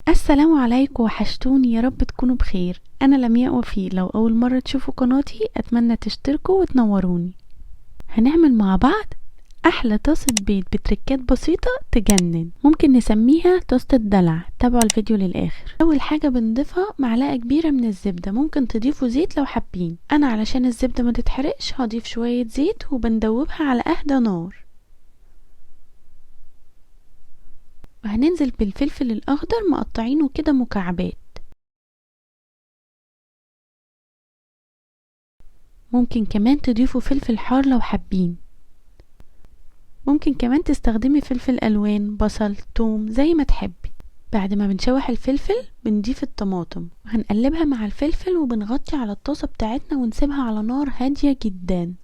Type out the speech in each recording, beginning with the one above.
السلام عليكم، وحشتوني. يا رب تكونوا بخير. انا لمياء وفي. لو اول مرة تشوفوا قناتي اتمنى تشتركوا وتنوروني. هنعمل مع بعض احلى طاسة بيض بتركات بسيطة تجنن. ممكن نسميها طاسة الدلع. تابعوا الفيديو للاخر. اول حاجة بنضيفها معلقة كبيرة من الزبدة. ممكن تضيفوا زيت لو حابين. انا علشان الزبدة ما تتحرقش هضيف شوية زيت وبندوبها على اهدى نار. وهننزل بالفلفل الاخضر مقطعينه كده مكعبات. ممكن كمان تضيفوا فلفل حار لو حابين. ممكن كمان تستخدمي فلفل الوان، بصل، توم، زي ما تحبي. بعد ما بنشوح الفلفل بنضيف الطماطم وهنقلبها مع الفلفل وبنغطي على الطاسة بتاعتنا ونسيبها على نار هادية جدا.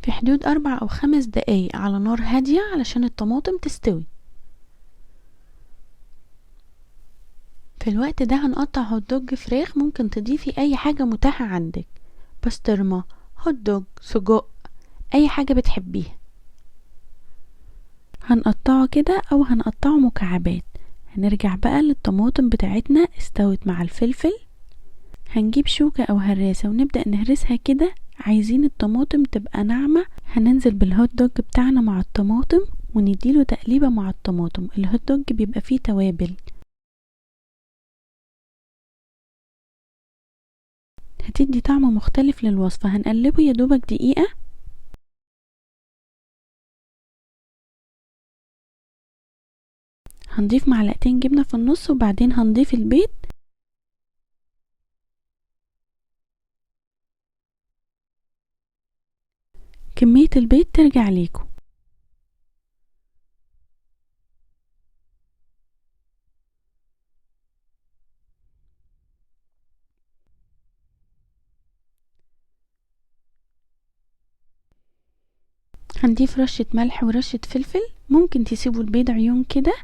في حدود 4 أو 5 دقايق على نار هادية علشان الطماطم تستوي. في الوقت ده هنقطع هوت دوج فراخ. ممكن تضيفي اي حاجة متاحة عندك، بسطرمة، هوت دوج، سجق، اي حاجة بتحبيها. هنقطعه كده او هنقطعه مكعبات. هنرجع بقى للطماطم بتاعتنا استوت مع الفلفل. هنجيب شوكة او هراسة ونبدأ نهرسها كده. عايزين الطماطم تبقى ناعمة. هننزل بالهوت دوج بتاعنا مع الطماطم ونديله تقليبة مع الطماطم. الهوت دوج بيبقى فيه توابل، هتدي طعم مختلف للوصفة. هنقلبه يا دوبك دقيقة. هنضيف معلقتين جبنة في النص وبعدين هنضيف البيض. كمية البيض ترجع ليكم. هنضيف رشة ملح ورشة فلفل. ممكن تسيبوا البيض عيون كده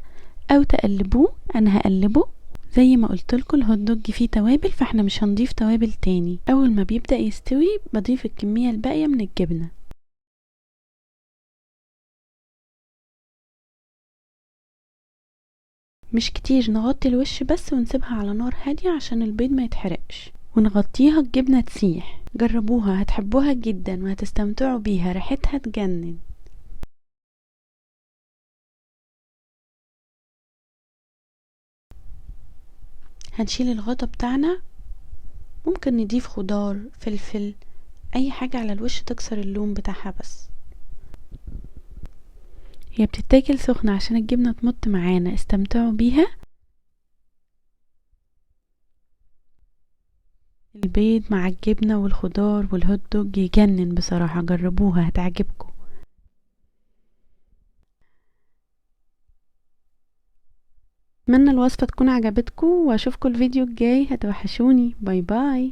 او تقلبوه. انا هقلبه زي ما قلتلكوا. الهوت دوج فيه توابل فاحنا مش هنضيف توابل تاني. اول ما بيبدأ يستوي بضيف الكمية الباقية من الجبنة. مش كتير، نغطي الوش بس ونسيبها على نار هادية عشان البيض ما يتحرقش ونغطيها الجبنة تسيح. جربوها هتحبوها جدا وهتستمتعوا بيها، ريحتها تجنن. هنشيل الغطا بتاعنا. ممكن نضيف خضار، فلفل، اي حاجة على الوش تكسر اللون بتاعها. بس هي بتتاكل سخنة عشان الجبنة تمط معانا. استمتعوا بيها. البيض مع الجبنة والخضار والهوت دوج يجنن بصراحة. جربوها هتعجبكم. اتمنى الوصفة تكون عجبتكم واشوفكم الفيديو الجاي. هتوحشوني. باي باي.